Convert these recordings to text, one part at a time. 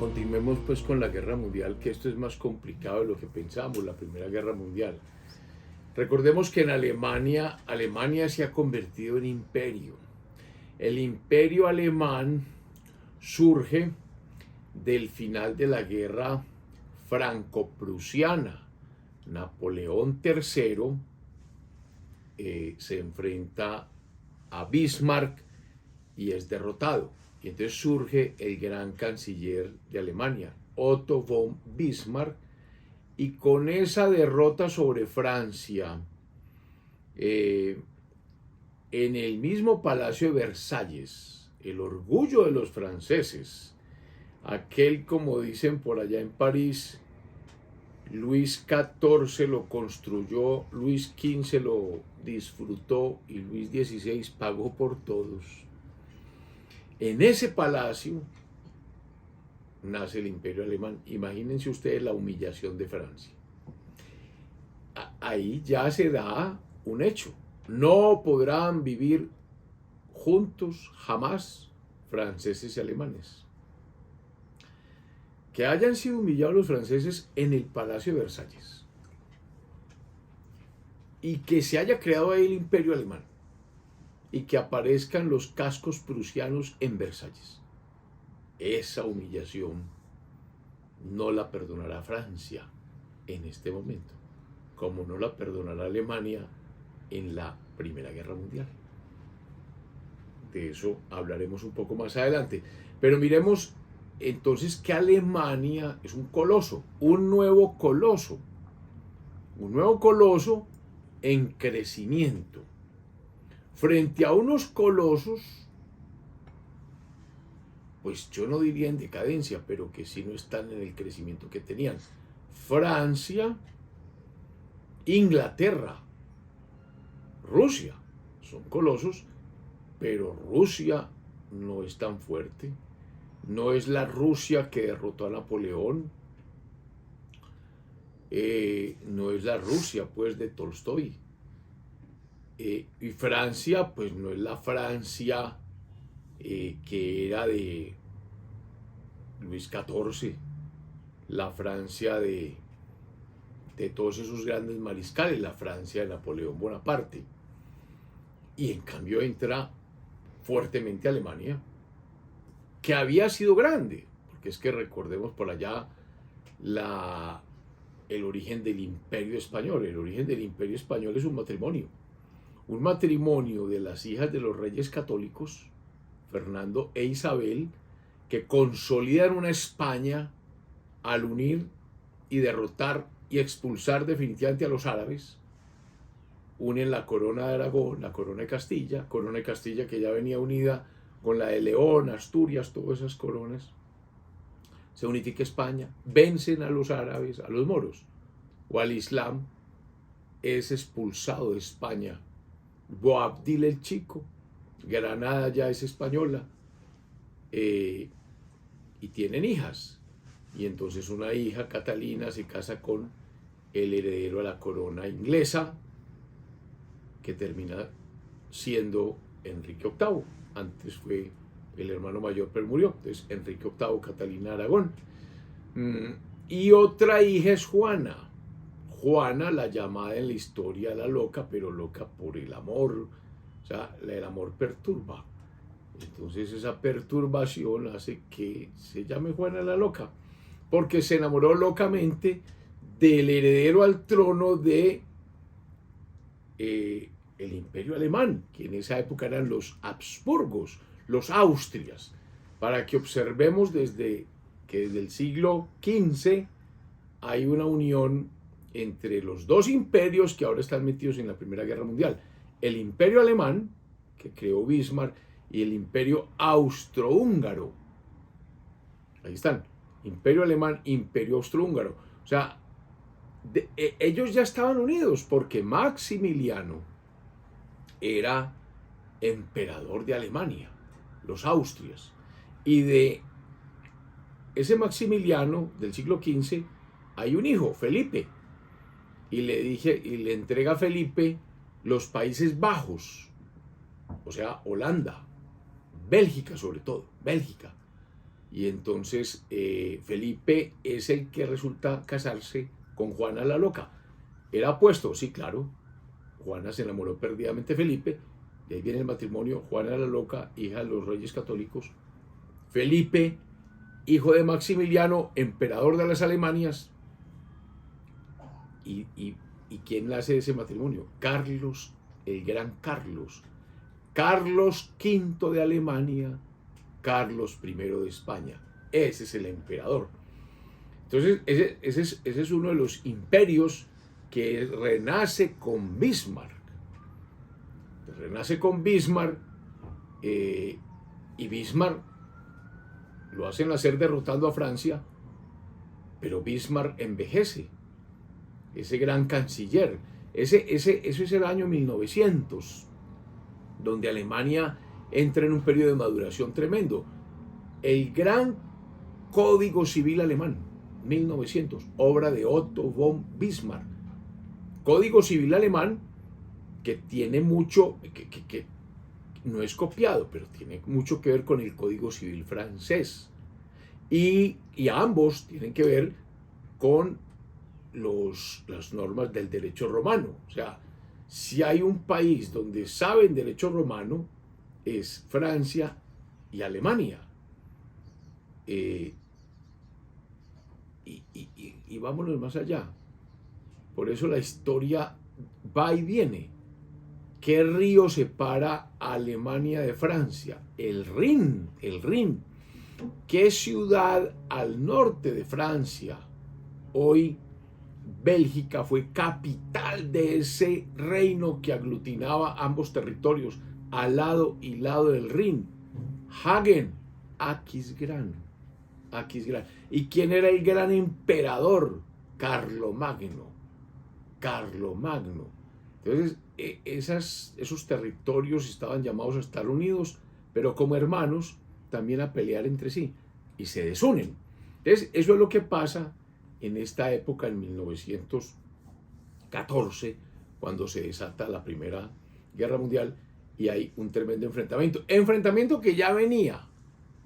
continuemos pues con la guerra mundial, que esto es más complicado de lo que pensábamos, la Primera Guerra Mundial. Recordemos que en Alemania se ha convertido en imperio. El imperio alemán surge del final de la guerra franco-prusiana. Napoleón III se enfrenta a Bismarck y es derrotado. Y entonces surge el gran canciller de Alemania, Otto von Bismarck, y con esa derrota sobre Francia, en el mismo Palacio de Versalles, el orgullo de los franceses, aquel, como dicen por allá en París, Luis XIV lo construyó, Luis XV lo disfrutó y Luis XVI pagó por todos. En ese palacio nace el Imperio Alemán. Imagínense ustedes la humillación de Francia. Ahí ya se da un hecho. No podrán vivir juntos jamás franceses y alemanes. Que hayan sido humillados los franceses en el Palacio de Versalles y que se haya creado ahí el Imperio Alemán y que aparezcan los cascos prusianos en Versalles. Esa humillación no la perdonará Francia en este momento, como no la perdonará Alemania en la Primera Guerra Mundial. De eso hablaremos un poco más adelante. Pero miremos entonces que Alemania es un coloso, un nuevo coloso en crecimiento, frente a unos colosos, pues yo no diría en decadencia, pero que sí no están en el crecimiento que tenían. Francia, Inglaterra, Rusia, son colosos, pero Rusia no es tan fuerte. No es la Rusia que derrotó a Napoleón, no es la Rusia pues de Tolstoy, y Francia pues no es la Francia que era de Luis XIV, la Francia de todos esos grandes mariscales, la Francia de Napoleón Bonaparte. Y en cambio entra fuertemente Alemania, que había sido grande, porque es que recordemos por allá el origen del Imperio Español. El origen del Imperio Español es un matrimonio de las hijas de los reyes católicos, Fernando e Isabel, que consolidan una España al unir y derrotar y expulsar definitivamente a los árabes. Unen la corona de Aragón, la corona de Castilla que ya venía unida con la de León, Asturias, todas esas coronas. Se unifica España, vencen a los árabes, a los moros o al Islam, es expulsado de España Boabdil el Chico, Granada ya es española, y tienen hijas, y entonces una hija, Catalina, se casa con el heredero a la corona inglesa, que termina siendo Enrique VIII. Antes fue el hermano mayor, pero murió. Entonces Enrique VIII, Catalina Aragón. Y otra hija es Juana, la llamada en la historia la loca, pero loca por el amor. O sea, el amor perturba. Entonces esa perturbación hace que se llame Juana la loca, porque se enamoró locamente del heredero al trono de el Imperio Alemán, que en esa época eran los Habsburgos, los Austrias, para que observemos desde el siglo XV hay una unión entre los dos imperios que ahora están metidos en la Primera Guerra Mundial: el Imperio Alemán, que creó Bismarck, y el Imperio Austrohúngaro. Ahí están, Imperio Alemán, Imperio Austrohúngaro. O sea, ellos ya estaban unidos porque Maximiliano era emperador de Alemania, los Austrias, y de ese Maximiliano del siglo XV hay un hijo, Felipe, y le entrega a Felipe los Países Bajos, o sea, Holanda, Bélgica sobre todo, Bélgica, Y entonces Felipe es el que resulta casarse con Juana la Loca. ¿Era apuesto? Sí, claro. Juana se enamoró perdidamente de Felipe, de ahí viene el matrimonio. Juana la Loca, hija de los reyes católicos. Felipe, hijo de Maximiliano, emperador de las Alemanias. ¿Y quién nace de ese matrimonio? Carlos, el gran Carlos. Carlos V de Alemania, Carlos I de España. Ese es el emperador. Entonces, ese es uno de los imperios que renace con Bismarck. Renace con Bismarck y Bismarck lo hacen nacer derrotando a Francia, pero Bismarck envejece. Ese gran canciller. Eso es el año 1900, donde Alemania entra en un periodo de maduración tremendo. El gran Código Civil Alemán, 1900, obra de Otto von Bismarck. Código Civil Alemán que tiene mucho, que no es copiado, pero tiene mucho que ver con el Código Civil francés. Y ambos tienen que ver con las normas del derecho romano. O sea, si hay un país donde saben derecho romano, es Francia y Alemania. Y vámonos más allá. Por eso la historia va y viene. ¿Qué río separa a Alemania de Francia? El Rin, el Rin. ¿Qué ciudad al norte de Francia, hoy Bélgica, fue capital de ese reino que aglutinaba ambos territorios, al lado y lado del Rin? Hagen, Aquisgrán. Aquisgrán. ¿Y quién era el gran emperador? Carlomagno. Carlomagno. Entonces, esos territorios estaban llamados a estar unidos, pero como hermanos también a pelear entre sí, y se desunen. Entonces, eso es lo que pasa en esta época, en 1914, cuando se desata la Primera Guerra Mundial y hay un tremendo enfrentamiento. Enfrentamiento que ya venía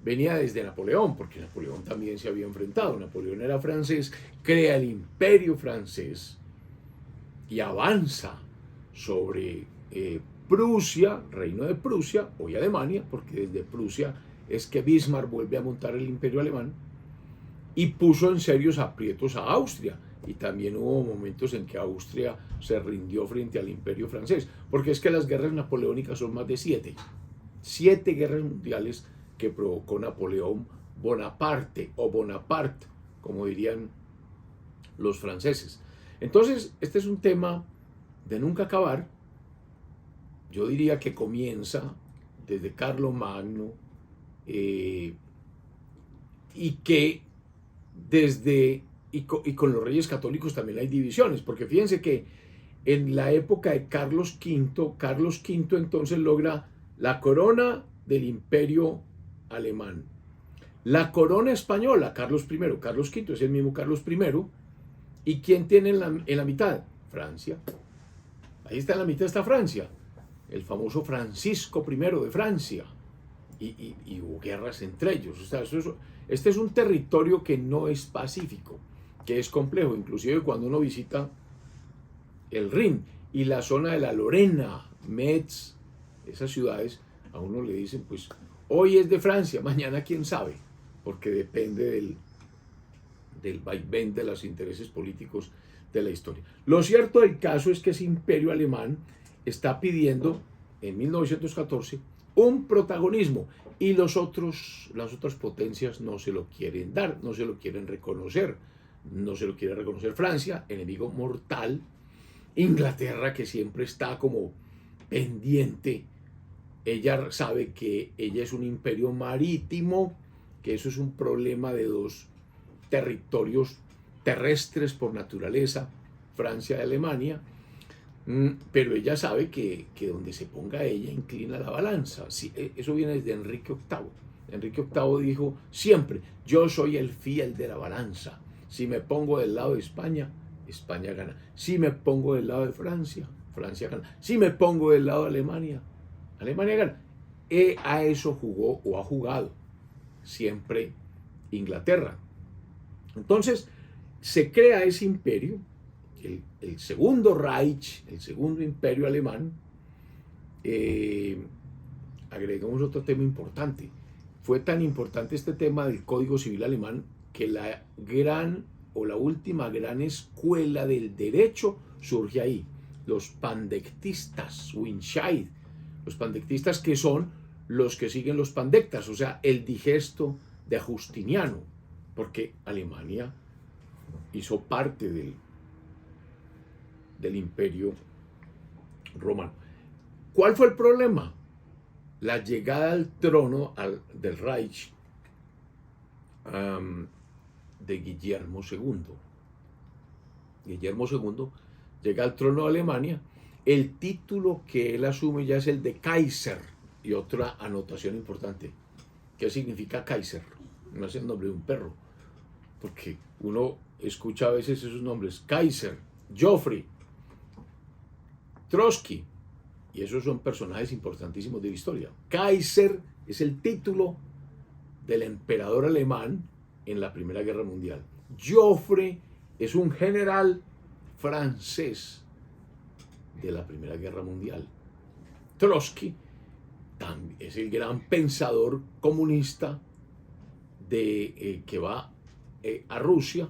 desde Napoleón, porque Napoleón también se había enfrentado. Napoleón era francés, crea el imperio francés y avanza sobre Prusia, reino de Prusia, hoy Alemania, porque desde Prusia es que Bismarck vuelve a montar el imperio alemán, y puso en serios aprietos a Austria. Y también hubo momentos en que Austria se rindió frente al imperio francés, porque es que las guerras napoleónicas son más de 7 guerras mundiales que provocó Napoleón Bonaparte, o Bonaparte, como dirían los franceses. Entonces, este es un tema de nunca acabar. Yo diría que comienza desde Carlomagno, y que con los reyes católicos también hay divisiones, porque fíjense que en la época de Carlos V entonces logra la corona del imperio alemán, la corona española, Carlos V es el mismo Carlos I, ¿y quién tiene en la mitad? Francia. Ahí está, en la mitad está Francia, el famoso Francisco I de Francia, y hubo guerras entre ellos. O sea, este es un territorio que no es pacífico, que es complejo. Inclusive cuando uno visita el Rin y la zona de la Lorena, Metz, esas ciudades, a uno le dicen, pues, hoy es de Francia, mañana quién sabe, porque depende del vaivén de los intereses políticos de la historia. Lo cierto del caso es que ese imperio alemán está pidiendo, en 1914, un protagonismo, y las otras potencias no se lo quieren dar, no se lo quieren reconocer. No se lo quiere reconocer Francia, enemigo mortal. Inglaterra, que siempre está como pendiente. Ella sabe que ella es un imperio marítimo, que eso es un problema de dos territorios terrestres por naturaleza, Francia y Alemania. Pero ella sabe que donde se ponga ella inclina la balanza. Sí, eso viene desde Enrique VIII. Enrique VIII dijo siempre: yo soy el fiel de la balanza. Si me pongo del lado de España, España gana. Si me pongo del lado de Francia, Francia gana. Si me pongo del lado de Alemania, Alemania gana. A eso jugó o ha jugado siempre Inglaterra. Entonces se crea ese imperio, el segundo Reich, el segundo imperio alemán. Agregamos otro tema importante. Fue tan importante este tema del Código Civil alemán que la gran o la última gran escuela del derecho surge ahí. Los pandectistas, Winscheid, los pandectistas, que son los que siguen los pandectas, o sea, el digesto de Justiniano, porque Alemania hizo parte del imperio romano. ¿Cuál fue el problema? La llegada al trono del Reich de Guillermo II. Guillermo II llega al trono de Alemania. El título que él asume ya es el de Kaiser. Y otra anotación importante: ¿qué significa Kaiser? No es el nombre de un perro, porque uno escucha a veces esos nombres: Kaiser, Joffrey, Trotsky, y esos son personajes importantísimos de la historia. Kaiser es el título del emperador alemán en la Primera Guerra Mundial. Joffre es un general francés de la Primera Guerra Mundial. Trotsky es el gran pensador comunista que va a Rusia,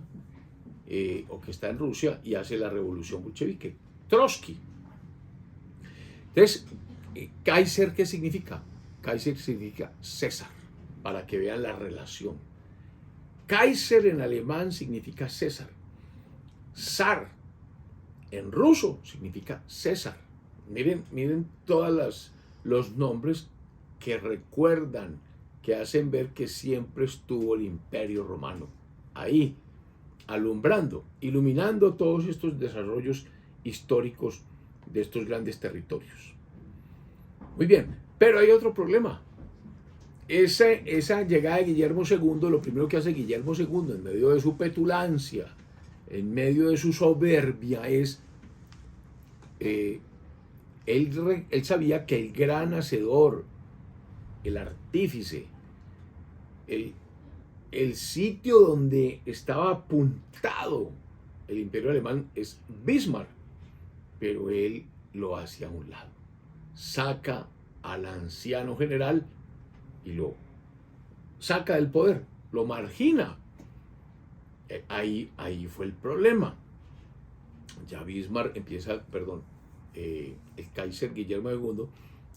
o que está en Rusia y hace la revolución bolchevique. Trotsky. Entonces, Kaiser, ¿qué significa? Kaiser significa César, para que vean la relación. Kaiser en alemán significa César. Zar en ruso significa César. Miren todos los nombres que recuerdan, que hacen ver que siempre estuvo el Imperio Romano ahí, alumbrando, iluminando todos estos desarrollos históricos de estos grandes territorios. Muy bien, pero hay otro problema. Esa llegada de Guillermo II, lo primero que hace Guillermo II, en medio de su petulancia, en medio de su soberbia, es él sabía que el gran hacedor, el artífice, el sitio donde estaba apuntado el imperio alemán es Bismarck, pero él lo hace a un lado. Saca al anciano general y lo saca del poder, lo margina. Ahí fue el problema. Ya Bismarck el Kaiser Guillermo II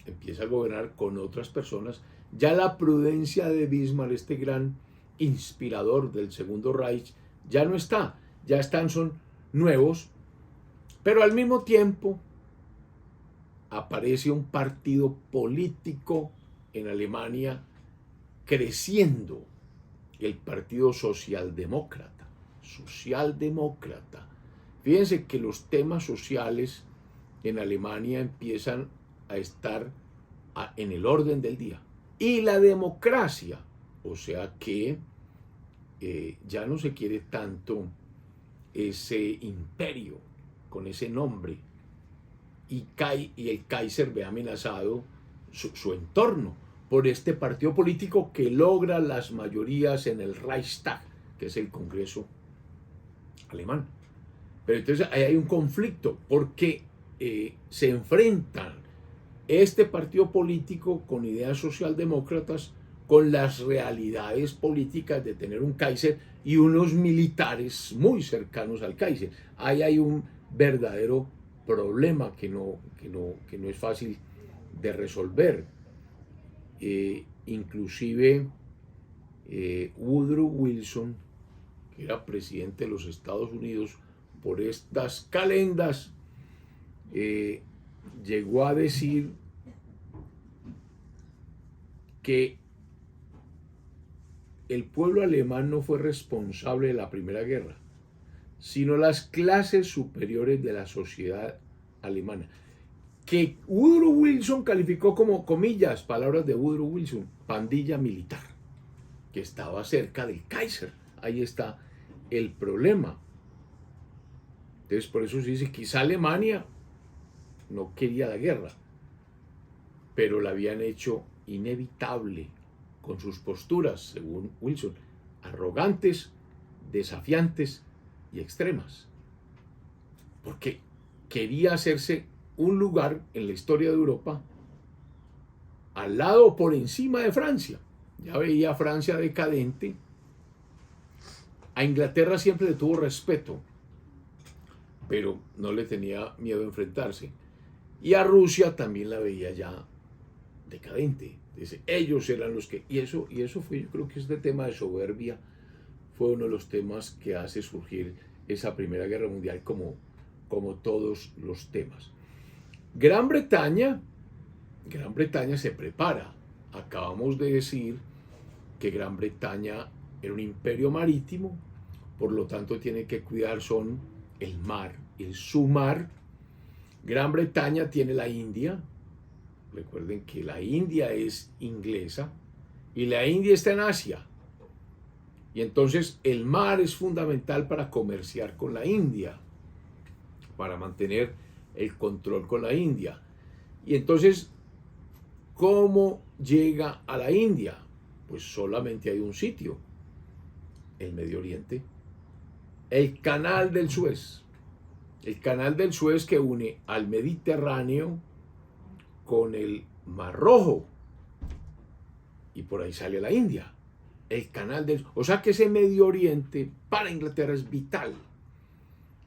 empieza a gobernar con otras personas. Ya la prudencia de Bismarck, este gran inspirador del Segundo Reich, ya no está. Ya son nuevos, pero al mismo tiempo aparece un partido político en Alemania creciendo, el Partido Socialdemócrata. Fíjense que los temas sociales en Alemania empiezan a estar en el orden del día. Y la democracia, o sea que ya no se quiere tanto ese imperio con ese nombre, y el Kaiser ve amenazado su entorno por este partido político que logra las mayorías en el Reichstag, que es el Congreso alemán. Pero entonces ahí hay un conflicto, porque se enfrentan este partido político con ideas socialdemócratas con las realidades políticas de tener un Kaiser y unos militares muy cercanos al Kaiser. Ahí hay un verdadero problema que no es fácil de resolver. Inclusive Woodrow Wilson, que era presidente de los Estados Unidos por estas calendas, llegó a decir que el pueblo alemán no fue responsable de la Primera Guerra, sino las clases superiores de la sociedad alemana, que Woodrow Wilson calificó como, comillas, palabras de Woodrow Wilson, pandilla militar, que estaba cerca del Kaiser. Ahí está el problema. Entonces, por eso se dice, quizá Alemania no quería la guerra, pero la habían hecho inevitable con sus posturas, según Wilson. arrogantes, desafiantes y extremas, porque quería hacerse un lugar en la historia de Europa al lado o por encima de Francia. Ya veía a Francia decadente. A Inglaterra siempre le tuvo respeto, pero no le tenía miedo a enfrentarse. Y a Rusia también la veía ya decadente. Dice, ellos eran los que... Y eso fue, yo creo que este tema de soberbia fue uno de los temas que hace surgir esa Primera Guerra Mundial como todos los temas. Gran Bretaña se prepara. Acabamos de decir que Gran Bretaña era un imperio marítimo, por lo tanto tiene que cuidar son el mar, su mar. Gran Bretaña tiene la India. Recuerden que la India es inglesa y la India está en Asia. Y entonces el mar es fundamental para comerciar con la India, para mantener el control con la India. Y entonces, ¿cómo llega a la India? Pues solamente hay un sitio, el Medio Oriente, el Canal del Suez. El Canal del Suez que une al Mediterráneo con el Mar Rojo. Y por ahí sale la India. El Canal del... O sea que ese Medio Oriente para Inglaterra es vital.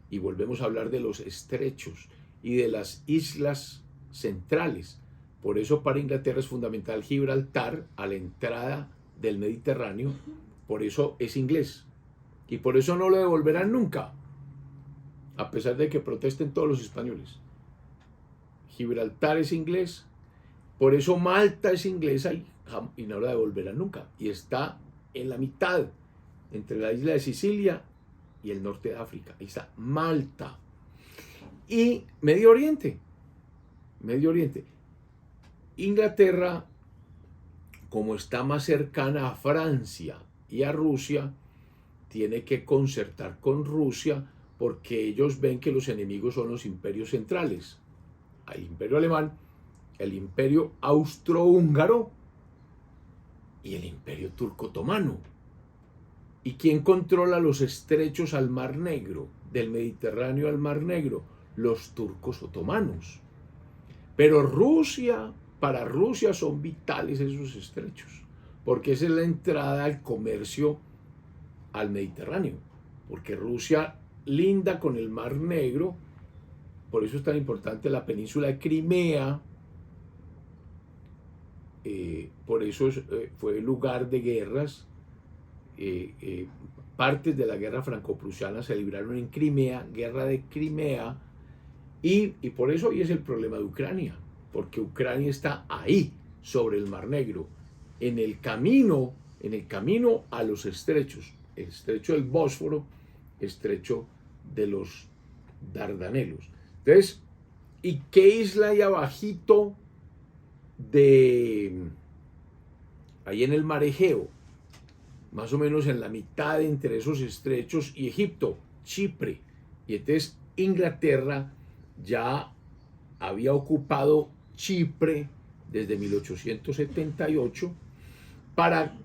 Y volvemos a hablar de los estrechos y de las islas centrales. Por eso para Inglaterra es fundamental Gibraltar a la entrada del Mediterráneo. Por eso es inglés. Y por eso no lo devolverán nunca, a pesar de que protesten todos los españoles. Gibraltar es inglés, por eso Malta es inglesa y no la devolverán nunca. Y está en la mitad, entre la isla de Sicilia y el norte de África. Ahí está Malta. Y Medio Oriente. Inglaterra, como está más cercana a Francia y a Rusia, tiene que concertar con Rusia porque ellos ven que los enemigos son los imperios centrales. El imperio alemán, el imperio austrohúngaro y el imperio turco-otomano. ¿Y quién controla los estrechos al Mar Negro, del Mediterráneo al Mar Negro? Los turcos otomanos. Pero para Rusia son vitales esos estrechos, porque esa es la entrada al comercio al Mediterráneo, porque Rusia linda con el Mar Negro. Por eso es tan importante la península de Crimea. Por eso fue lugar de guerras. Partes de la guerra franco-prusiana se libraron en Crimea, guerra de Crimea, y por eso hoy es el problema de Ucrania, porque Ucrania está ahí, sobre el Mar Negro, en el camino a los estrechos, el estrecho del Bósforo, estrecho de los Dardanelos. Entonces, ¿y qué isla hay abajito ahí en el Mar Egeo? Más o menos en la mitad entre esos estrechos y Egipto, Chipre. Y entonces Inglaterra ya había ocupado Chipre desde 1878 para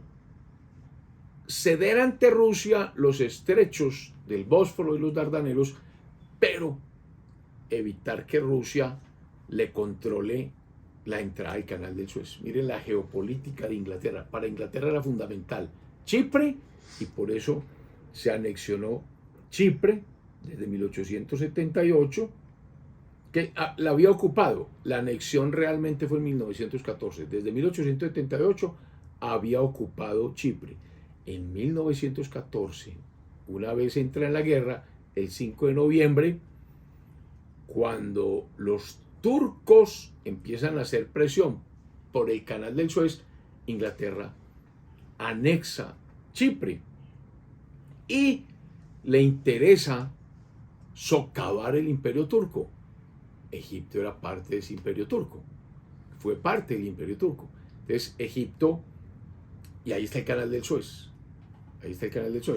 ceder ante Rusia los estrechos del Bósforo y los Dardanelos, pero evitar que Rusia le controle la entrada al Canal del Suez. Miren la geopolítica de Inglaterra. Para Inglaterra era fundamental Chipre y por eso se anexionó Chipre desde 1878, que la había ocupado. La anexión realmente fue en 1914. Desde 1878 había ocupado Chipre. En 1914, una vez entra en la guerra, el 5 de noviembre, cuando los turcos empiezan a hacer presión por el Canal del Suez, Inglaterra anexa Chipre y le interesa socavar el imperio turco. Egipto era parte de ese imperio turco, fue parte del imperio turco. Entonces Egipto, y ahí está el Canal del Suez,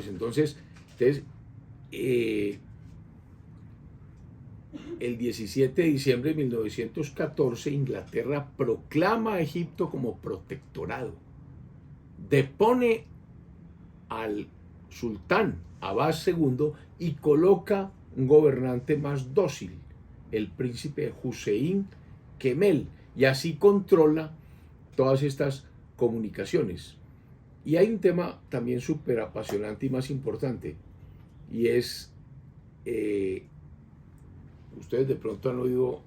Entonces el 17 de diciembre de 1914, Inglaterra proclama a Egipto como protectorado, depone al sultán Abbas II y coloca un gobernante más dócil, el príncipe Hussein Kemel, y así controla todas estas comunicaciones. Y hay un tema también súper apasionante y más importante, y es, ustedes de pronto han oído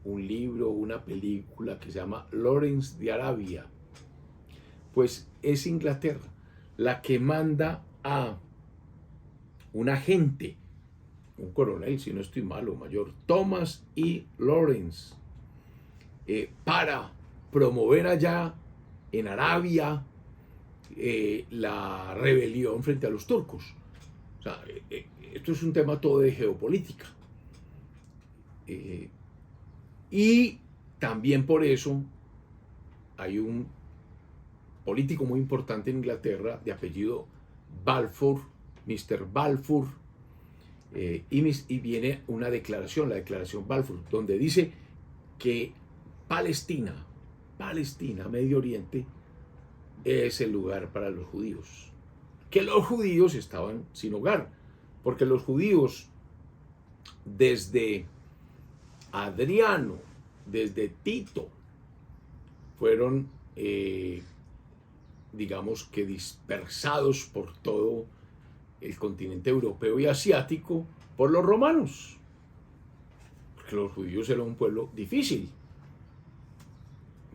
un libro, una película que se llama Lawrence de Arabia. Pues es Inglaterra la que manda a un agente, un coronel, si no estoy mal, o mayor, Thomas E. Lawrence, para promover allá en Arabia la rebelión frente a los turcos. O sea, esto es un tema todo de geopolítica. Y también por eso hay un político muy importante en Inglaterra de apellido Balfour, Mr. Balfour, y viene una declaración, la declaración Balfour, donde dice que Palestina, Medio Oriente, es el lugar para los judíos. Que los judíos estaban sin hogar, porque los judíos desde Adriano, desde Tito, fueron, digamos que dispersados por todo el continente europeo y asiático por los romanos, porque los judíos eran un pueblo difícil.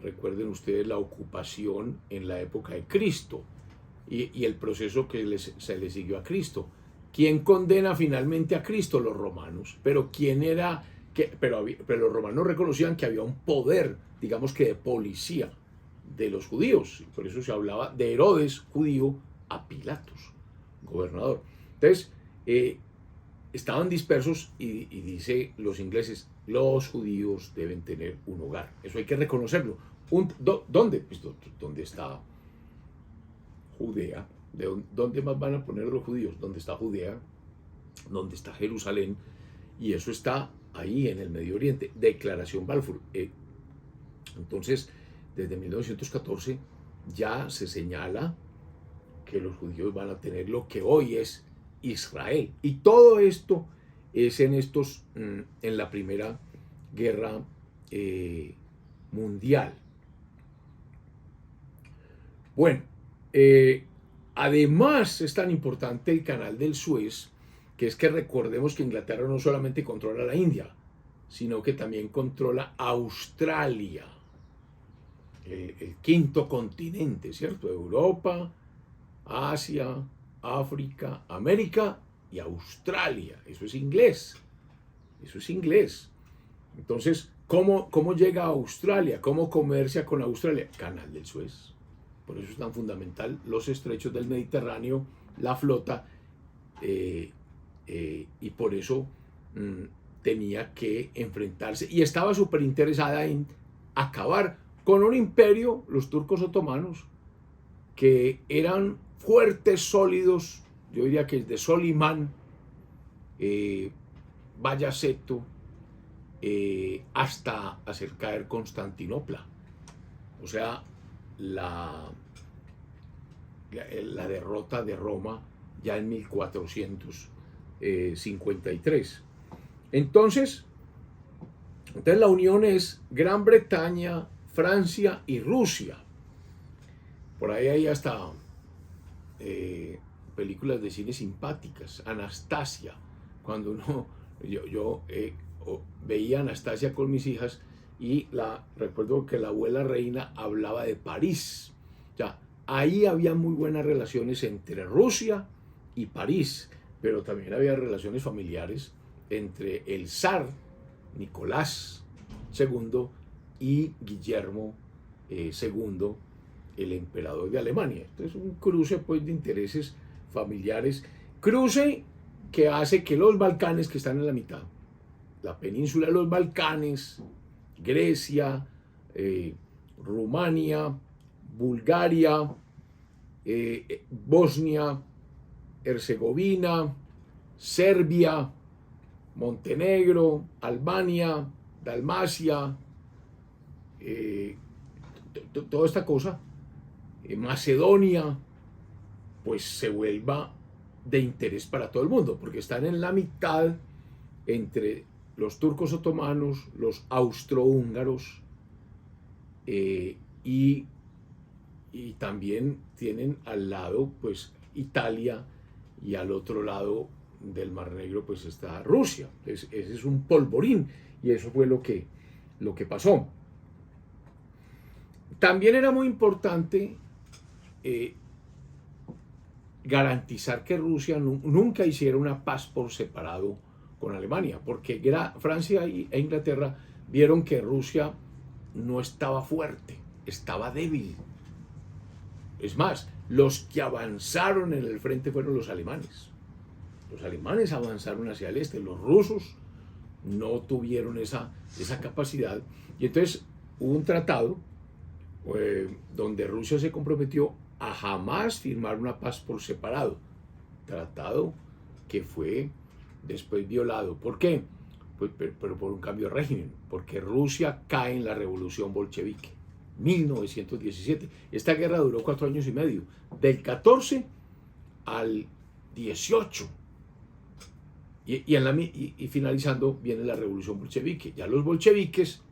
Recuerden ustedes la ocupación en la época de Cristo y el proceso que se le siguió a Cristo. ¿Quién condena finalmente a Cristo? Los romanos. Pero ¿quién era? Pero los romanos reconocían que había un poder, digamos que de policía de los judíos. Por eso se hablaba de Herodes judío a Pilatos, gobernador. Entonces, estaban dispersos y dice los ingleses, los judíos deben tener un hogar. Eso hay que reconocerlo. ¿Dónde? Pues, ¿dónde está Judea? ¿Dónde más van a poner los judíos? ¿Dónde está Judea? ¿Dónde está Jerusalén? Y eso está ahí en el Medio Oriente. Declaración Balfour. Entonces, desde 1914 ya se señala que los judíos van a tener lo que hoy es Israel. Y todo esto es en la Primera Guerra Mundial. Bueno, además es tan importante el canal del Suez, que es que recordemos que Inglaterra no solamente controla la India, sino que también controla Australia, el quinto continente, ¿cierto? Europa, Asia, África, América y Australia. Eso es inglés. Eso es inglés. Entonces, ¿cómo llega a Australia? ¿Cómo comercia con Australia? Canal del Suez. Por eso es tan fundamental los estrechos del Mediterráneo, la flota, y por eso tenía que enfrentarse. Y estaba súper interesada en acabar con un imperio, los turcos otomanos, que eran fuertes, sólidos, yo diría que desde Solimán, Bayaceto, hasta hacer caer Constantinopla. O sea, la derrota de Roma ya en 1453. Entonces la unión es Gran Bretaña, Francia y Rusia. Por ahí hay hasta películas de cine simpáticas. Anastasia, cuando yo veía Anastasia con mis hijas y recuerdo que la abuela reina hablaba de París. O sea, ahí había muy buenas relaciones entre Rusia y París, pero también había relaciones familiares entre el zar Nicolás II y Guillermo II, el emperador de Alemania. Entonces, un cruce pues, de intereses familiares, cruce que hace que los Balcanes, que están en la mitad, la península de los Balcanes, Grecia, Rumania, Bulgaria, Bosnia, Herzegovina, Serbia, Montenegro, Albania, Dalmacia, toda esta cosa, Macedonia, pues se vuelva de interés para todo el mundo, porque están en la mitad entre los turcos otomanos, los austrohúngaros, y también tienen al lado pues Italia, y al otro lado del Mar Negro pues está Rusia. Ese es un polvorín, y eso fue lo que pasó. También era muy importante garantizar que Rusia nunca hiciera una paz por separado con Alemania, porque Francia e Inglaterra vieron que Rusia no estaba fuerte, estaba débil. Es más, los que avanzaron en el frente fueron los alemanes. Los alemanes avanzaron hacia el este, los rusos no tuvieron esa capacidad. Y entonces hubo un tratado donde Rusia se comprometió a jamás firmar una paz por separado. Tratado que fue después violado. ¿Por qué? Pues, pero por un cambio de régimen. Porque Rusia cae en la revolución bolchevique. 1917. Esta guerra duró 4 años y medio. Del 14 al 18. Y finalizando viene la revolución bolchevique. Ya los bolcheviques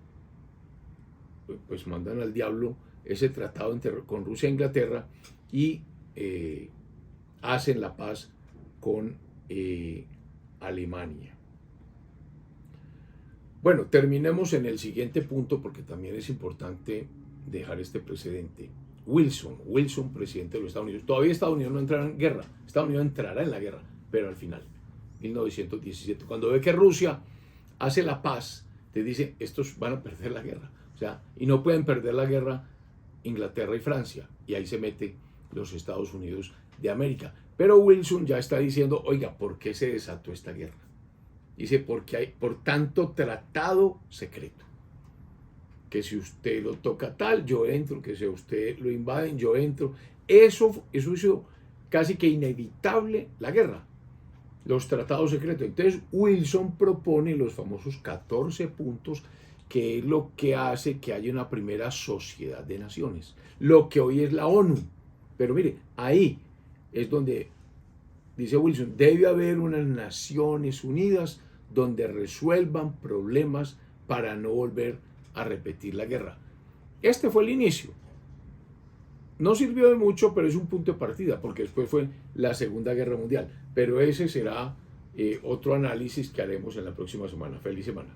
pues mandan al diablo ese tratado con Rusia e Inglaterra, y hacen la paz con Alemania. Bueno, terminemos en el siguiente punto, porque también es importante dejar este precedente. Wilson, presidente de los Estados Unidos. Todavía Estados Unidos no entrará en guerra. Estados Unidos entrará en la guerra, pero al final, 1917, cuando ve que Rusia hace la paz, te dice, estos van a perder la guerra. O sea, y no pueden perder la guerra Inglaterra y Francia. Y ahí se mete los Estados Unidos de América. Pero Wilson ya está diciendo, oiga, ¿por qué se desató esta guerra? Dice, porque hay por tanto tratado secreto. Que si usted lo toca tal, yo entro. Que si usted lo invaden, yo entro. Eso hizo casi que inevitable la guerra. Los tratados secretos. Entonces Wilson propone los famosos 14 puntos, que es lo que hace que haya una primera sociedad de naciones. Lo que hoy es la ONU. Pero mire, ahí es donde, dice Wilson, debe haber unas Naciones Unidas donde resuelvan problemas para no volver a repetir la guerra. Este fue el inicio. No sirvió de mucho, pero es un punto de partida, porque después fue la Segunda Guerra Mundial. Pero ese será otro análisis que haremos en la próxima semana. Feliz semana.